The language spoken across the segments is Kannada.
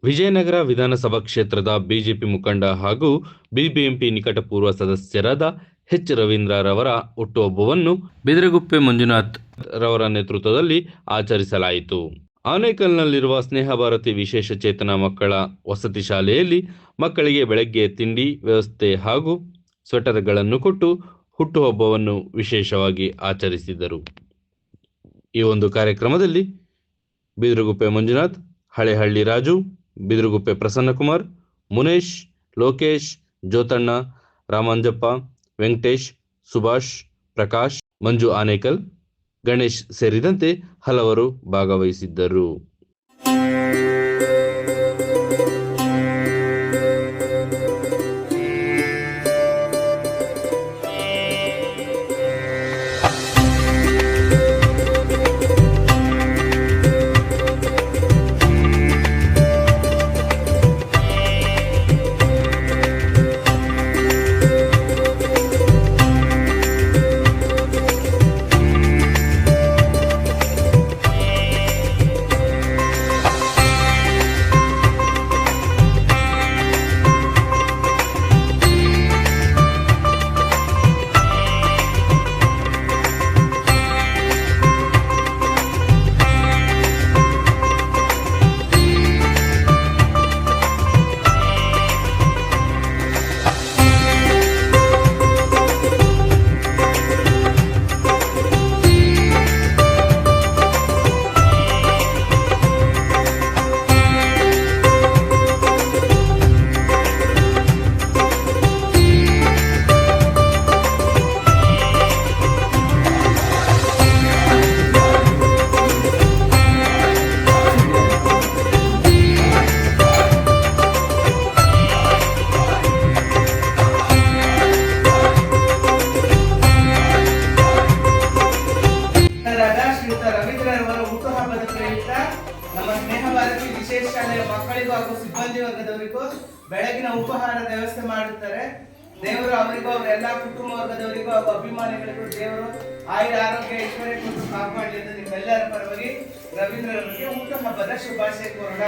ವಿಜಯನಗರ ವಿಧಾನಸಭಾ ಕ್ಷೇತ್ರದ ಬಿಜೆಪಿ ಮುಖಂಡ ಹಾಗೂ ಬಿಬಿಎಂಪಿ ನಿಕಟಪೂರ್ವ ಸದಸ್ಯರಾದ ಎಚ್ ರವೀಂದ್ರರವರ ಹುಟ್ಟುಹಬ್ಬವನ್ನು ಬಿದಿರಗುಪ್ಪೆ ಮಂಜುನಾಥ್ ರವರ ನೇತೃತ್ವದಲ್ಲಿ ಆಚರಿಸಲಾಯಿತು. ಆನೇಕಲ್ನಲ್ಲಿರುವ ಸ್ನೇಹ ಭಾರತಿ ವಿಶೇಷ ಚೇತನ ಮಕ್ಕಳ ವಸತಿ ಶಾಲೆಯಲ್ಲಿ ಮಕ್ಕಳಿಗೆ ಬೆಳಗ್ಗೆ ತಿಂಡಿ ವ್ಯವಸ್ಥೆ ಹಾಗೂ ಸ್ವೆಟರ್ಗಳನ್ನು ಕೊಟ್ಟು ಹುಟ್ಟುಹಬ್ಬವನ್ನು ವಿಶೇಷವಾಗಿ ಆಚರಿಸಿದರು. ಈ ಒಂದು ಕಾರ್ಯಕ್ರಮದಲ್ಲಿ ಬಿದಿರಗುಪ್ಪೆ ಮಂಜುನಾಥ್, ಹಳೆಹಳ್ಳಿ ರಾಜು, ಬಿದಿರಗುಪ್ಪೆ ಪ್ರಸನ್ನಕುಮಾರ್, ಮುನೇಶ್, ಲೋಕೇಶ್, ಜ್ಯೋತಣ್ಣ, ರಾಮಂಜಪ್ಪ, ವೆಂಕಟೇಶ್, ಸುಭಾಷ್, ಪ್ರಕಾಶ್, ಮಂಜು ಆನೇಕಲ್, ಗಣೇಶ್ ಸೇರಿದಂತೆ ಹಲವರು ಭಾಗವಹಿಸಿದ್ದರು. ನಮ್ಮ ಸ್ನೇಹ ಭಾರತಿ ವಿಶೇಷ ಶಾಲೆಯ ಮಕ್ಕಳಿಗೂ ಹಾಗೂ ಸಿಬ್ಬಂದಿ ವರ್ಗದವರಿಗೂ ಬೆಳಗಿನ ಉಪಹಾರದ ವ್ಯವಸ್ಥೆ ಮಾಡುತ್ತಾರೆ. ದೇವರು ಅವರಿಗೂ ಅವರೆಲ್ಲ ಕುಟುಂಬ ವರ್ಗದವರಿಗೂ ಹಾಗೂ ಅಭಿಮಾನಿಗಳಿಗೂ ದೇವರು ಆಯುರ ಆರೋಗ್ಯ ಐಶ್ವರ್ಯ ಕೊಟ್ಟು ಕಾಪಾಡಲಿ ಎಂದು ನಿಮ್ಮೆಲ್ಲರ ಪರವಾಗಿ ರವೀಂದ್ರರವರಿಗೆ ಹುಟ್ಟುಹಬ್ಬದ ಶುಭಾಶಯ ಕೋರೋಣ.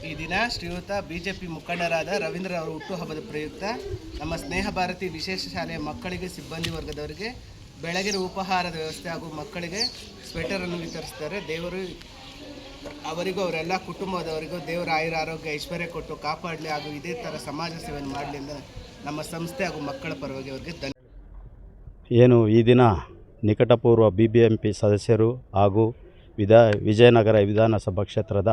ಈ ದಿನ ಶ್ರೀಯುತ ಬಿಜೆಪಿ ಮುಖಂಡರಾದ ರವೀಂದ್ರ ಅವರ ಹುಟ್ಟುಹಬ್ಬದ ಪ್ರಯುಕ್ತ ನಮ್ಮ ಸ್ನೇಹ ಭಾರತಿ ವಿಶೇಷ ಶಾಲೆಯ ಮಕ್ಕಳಿಗೆ ಸಿಬ್ಬಂದಿ ವರ್ಗದವರಿಗೆ ಬೆಳಗಿನ ಉಪಹಾರದ ವ್ಯವಸ್ಥೆ ಹಾಗೂ ಮಕ್ಕಳಿಗೆ ಸ್ವೆಟರನ್ನು ವಿತರಿಸ್ತಾರೆ. ದೇವರು ಅವರಿಗೂ ಅವರೆಲ್ಲ ಕುಟುಂಬದವರಿಗೂ ದೇವರ ಆಯುರ ಆರೋಗ್ಯ ಐಶ್ವರ್ಯ ಕೊಟ್ಟು ಕಾಪಾಡಲಿ ಹಾಗೂ ಇದೇ ಥರ ಸಮಾಜ ಸೇವೆಯನ್ನು ಮಾಡಲಿ ಎಂದು ನಮ್ಮ ಸಂಸ್ಥೆ ಹಾಗೂ ಮಕ್ಕಳ ಪರವಾಗಿ ಅವರಿಗೆ ಏನು ಈ ದಿನ ನಿಕಟಪೂರ್ವ ಬಿಬಿಎಂಪಿ ಸದಸ್ಯರು ಹಾಗೂ ವಿಜಯನಗರ ವಿಧಾನಸಭಾ ಕ್ಷೇತ್ರದ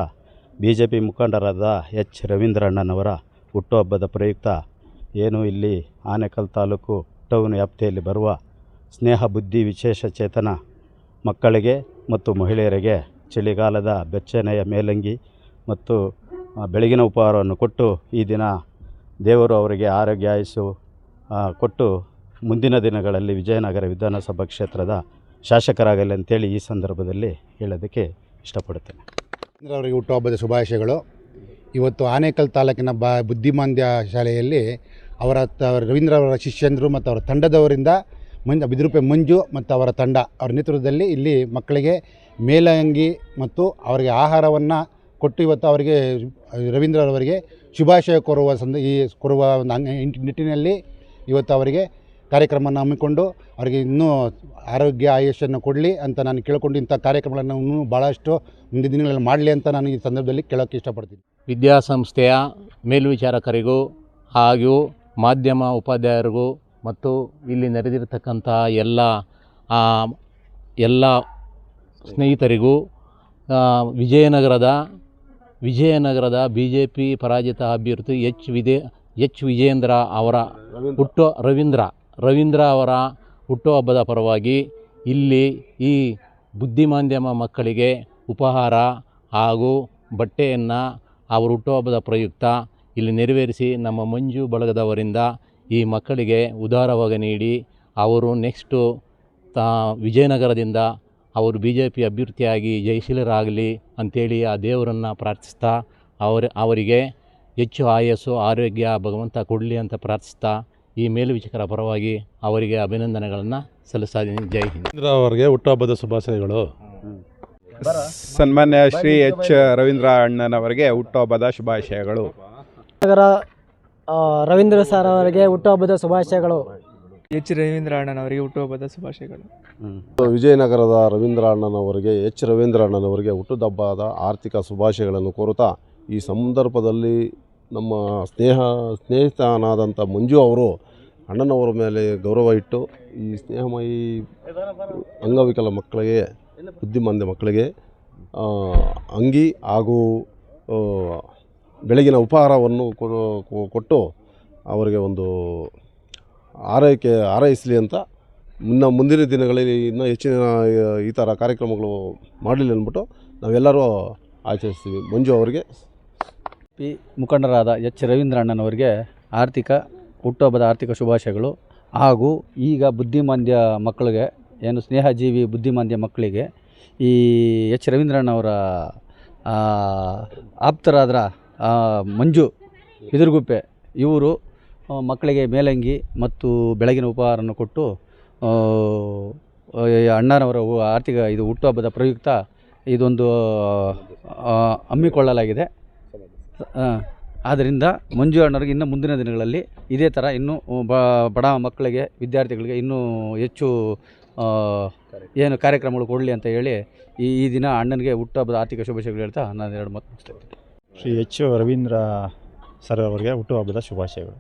ಬಿಜೆಪಿ ಮುಖಂಡರಾದ ಎಚ್ ರವೀಂದ್ರಣ್ಣನವರ ಹುಟ್ಟುಹಬ್ಬದ ಪ್ರಯುಕ್ತ ಏನು ಇಲ್ಲಿ ಆನೇಕಲ್ ತಾಲೂಕು ಟೌನ್ ವ್ಯಾಪ್ತಿಯಲ್ಲಿ ಬರುವ ಸ್ನೇಹ ಬುದ್ಧಿ ವಿಶೇಷ ಚೇತನ ಮಕ್ಕಳಿಗೆ ಮತ್ತು ಮಹಿಳೆಯರಿಗೆ ಚಳಿಗಾಲದ ಬೆಚ್ಚನೆಯ ಮೇಲಂಗಿ ಮತ್ತು ಬೆಳಗಿನ ಉಪಹಾರವನ್ನು ಕೊಟ್ಟು ಈ ದಿನ ದೇವರು ಅವರಿಗೆ ಆರೋಗ್ಯ ಆಯುಸ್ಸು ಕೊಟ್ಟು ಮುಂದಿನ ದಿನಗಳಲ್ಲಿ ವಿಜಯನಗರ ವಿಧಾನಸಭಾ ಕ್ಷೇತ್ರದ ಶಾಸಕರಾಗಲಿ ಅಂತೇಳಿ ಈ ಸಂದರ್ಭದಲ್ಲಿ ಹೇಳೋದಕ್ಕೆ ಇಷ್ಟಪಡುತ್ತೇನೆ. ಅವರಿಗೆ ಹುಟ್ಟುಹಬ್ಬದ ಶುಭಾಶಯಗಳು. ಇವತ್ತು ಆನೇಕಲ್ ತಾಲೂಕಿನ ಬುದ್ಧಿಮಾಂದ್ಯ ಶಾಲೆಯಲ್ಲಿ ರವೀಂದ್ರ ಅವರ ಶಿಷ್ಯಂದರು ಮತ್ತು ಅವರ ತಂಡದವರಿಂದ ಬಿದಿರುಪೆ ಮಂಜು ಮತ್ತು ಅವರ ತಂಡ ಅವರ ನೇತೃತ್ವದಲ್ಲಿ ಇಲ್ಲಿ ಮಕ್ಕಳಿಗೆ ಮೇಲಂಗಿ ಮತ್ತು ಅವರಿಗೆ ಆಹಾರವನ್ನು ಕೊಟ್ಟು ಇವತ್ತು ಅವರಿಗೆ ರವೀಂದ್ರರವರಿಗೆ ಶುಭಾಶಯ ಕೋರುವ ನಿಟ್ಟಿನಲ್ಲಿ ಇವತ್ತು ಅವರಿಗೆ ಕಾರ್ಯಕ್ರಮವನ್ನು ಹಮ್ಮಿಕೊಂಡು ಅವರಿಗೆ ಇನ್ನೂ ಆರೋಗ್ಯ ಆಯುಷ್ಯನ್ನು ಕೊಡಲಿ ಅಂತ ನಾನು ಕೇಳಿಕೊಂಡು ಇಂಥ ಕಾರ್ಯಕ್ರಮಗಳನ್ನು ಇನ್ನೂ ಭಾಳಷ್ಟು ಮುಂದಿನ ದಿನಗಳಲ್ಲಿ ಮಾಡಲಿ ಅಂತ ನಾನು ಈ ಸಂದರ್ಭದಲ್ಲಿ ಕೇಳೋಕ್ಕೆ ಇಷ್ಟಪಡ್ತೀನಿ. ವಿದ್ಯಾಸಂಸ್ಥೆಯ ಮೇಲ್ವಿಚಾರಕರಿಗೂ ಹಾಗೂ ಮಾಧ್ಯಮ ಉಪಾಧ್ಯಾಯರಿಗೂ ಮತ್ತು ಇಲ್ಲಿ ನೆರೆದಿರತಕ್ಕಂಥ ಎಲ್ಲ ಸ್ನೇಹಿತರಿಗೂ ವಿಜಯನಗರದ BJP ಪರಾಜಿತ ಅಭ್ಯರ್ಥಿ ಎಚ್ ವಿಜೇಂದ್ರ ಅವರ ರವೀಂದ್ರ ಅವರ ಹುಟ್ಟುಹಬ್ಬದ ಪರವಾಗಿ ಇಲ್ಲಿ ಈ ಬುದ್ಧಿಮಾಂದ್ಯಮ ಮಕ್ಕಳಿಗೆ ಉಪಹಾರ ಹಾಗೂ ಬಟ್ಟೆಯನ್ನು ಅವರ ಹುಟ್ಟುಹಬ್ಬದ ಪ್ರಯುಕ್ತ ಇಲ್ಲಿ ನೆರವೇರಿಸಿ ನಮ್ಮ ಮಂಜು ಬಳಗದವರಿಂದ ಈ ಮಕ್ಕಳಿಗೆ ಉದಾರವಾಗಿ ನೀಡಿ ಅವರು ನೆಕ್ಸ್ಟು ವಿಜಯನಗರದಿಂದ ಅವರು BJP ಅಭ್ಯರ್ಥಿಯಾಗಿ ಜಯಶೀಲರಾಗಲಿ ಅಂಥೇಳಿ ಆ ದೇವರನ್ನು ಪ್ರಾರ್ಥಿಸ್ತಾ ಅವರಿಗೆ ಹೆಚ್ಚು ಆಯಸ್ಸು ಆರೋಗ್ಯ ಭಗವಂತ ಕೊಡಲಿ ಅಂತ ಪ್ರಾರ್ಥಿಸ್ತಾ ಈ ಮೇಲ್ವಿಚಾರಕರ ಪರವಾಗಿ ಅವರಿಗೆ ಅಭಿನಂದನೆಗಳನ್ನು ಸಲ್ಲಿಸ್ತಾ ಇದ್ದೀನಿ. ಜೈ ಹಿಂದ್. ಅವರಿಗೆ ಹುಟ್ಟುಹಬ್ಬದ ಶುಭಾಶಯಗಳು. ಸನ್ಮಾನ್ಯ ಶ್ರೀ ಎಚ್ ರವೀಂದ್ರ ಅಣ್ಣನವರಿಗೆ ಹುಟ್ಟುಹಬ್ಬದ ಶುಭಾಶಯಗಳು. ನಗರ ರವೀಂದ್ರ ಸರ್ ಅವರಿಗೆ ಹುಟ್ಟುಹಬ್ಬದ ಶುಭಾಶಯಗಳು. ಎಚ್ ರವೀಂದ್ರ ಅಣ್ಣನವರಿಗೆ ಹುಟ್ಟುಹಬ್ಬದ ಶುಭಾಶಯಗಳು. ವಿಜಯನಗರದ ರವೀಂದ್ರ ಅಣ್ಣನವರಿಗೆ ಎಚ್ ರವೀಂದ್ರ ಅಣ್ಣನವರಿಗೆ ಹುಟ್ಟುಹಬ್ಬದ ಆರ್ಥಿಕ ಶುಭಾಶಯಗಳನ್ನು ಕೋರುತ್ತಾ ಈ ಸಂದರ್ಭದಲ್ಲಿ ನಮ್ಮ ಸ್ನೇಹಿತನಾದಂಥ ಮಂಜು ಅವರು ಅಣ್ಣನವರ ಮೇಲೆ ಗೌರವ ಇಟ್ಟು ಈ ಸ್ನೇಹಮಯಿ ಅಂಗವಿಕಲ ಮಕ್ಕಳಿಗೆ ಬುದ್ಧಿಮಾಂದ್ಯ ಮಕ್ಕಳಿಗೆ ಅಂಗಿ ಹಾಗೂ ಬೆಳಗಿನ ಉಪಹಾರವನ್ನು ಕೊಟ್ಟು ಅವರಿಗೆ ಒಂದು ಹಾರೈಸಲಿ ಅಂತ ಮುಂದಿನ ದಿನಗಳಲ್ಲಿ ಇನ್ನೂ ಹೆಚ್ಚಿನ ಈ ಥರ ಕಾರ್ಯಕ್ರಮಗಳು ಮಾಡಲಿ ಅಂದ್ಬಿಟ್ಟು ನಾವೆಲ್ಲರೂ ಆಚರಿಸ್ತೀವಿ. ಮಂಜು ಅವರಿಗೆ ಮುಖಂಡರಾದ ಎಚ್ ರವೀಂದ್ರ ಅಣ್ಣನವರಿಗೆ ಹುಟ್ಟುಹಬ್ಬದ ಆರ್ಥಿಕ ಶುಭಾಶಯಗಳು. ಹಾಗೂ ಈಗ ಬುದ್ಧಿಮಾಂದ್ಯ ಮಕ್ಕಳಿಗೆ ಏನು ಸ್ನೇಹಜೀವಿ ಬುದ್ಧಿಮಾಂದ್ಯ ಮಕ್ಕಳಿಗೆ ಈ ಎಚ್ ರವೀಂದ್ರ ಅಣ್ಣವರ ಆಪ್ತರಾದ ಮಂಜು ಬಿದಿರುಗುಪ್ಪೆ ಇವರು ಮಕ್ಕಳಿಗೆ ಮೇಲಂಗಿ ಮತ್ತು ಬೆಳಗಿನ ಉಪಹಾರವನ್ನು ಕೊಟ್ಟು ಅಣ್ಣನವರ ಹುಟ್ಟುಹಬ್ಬದ ಪ್ರಯುಕ್ತ ಇದೊಂದು ಹಮ್ಮಿಕೊಳ್ಳಲಾಗಿದೆ. ಆದ್ದರಿಂದ ಮಂಜು ಅಣ್ಣರಿಗೆ ಇನ್ನು ಮುಂದಿನ ದಿನಗಳಲ್ಲಿ ಇದೇ ಥರ ಇನ್ನೂ ಬಡ ಮಕ್ಕಳಿಗೆ ವಿದ್ಯಾರ್ಥಿಗಳಿಗೆ ಇನ್ನೂ ಹೆಚ್ಚು ಏನು ಕಾರ್ಯಕ್ರಮಗಳು ಕೊಡಲಿ ಅಂತ ಹೇಳಿ ಈ ದಿನ ಅಣ್ಣನಿಗೆ ಹುಟ್ಟುಹಬ್ಬದ ಆರ್ಥಿಕ ಶುಭಾಶಯಗಳು ಹೇಳ್ತಾ ನಾನು 2 ಮಾತು ಮುಗಿಸ್ತಾ ಇದ್ದೀನಿ. ಶ್ರೀ ಎಚ್ ರವೀಂದ್ರ ಸರ್ ಅವರಿಗೆ ಹುಟ್ಟುಹಬ್ಬದ ಶುಭಾಶಯಗಳು.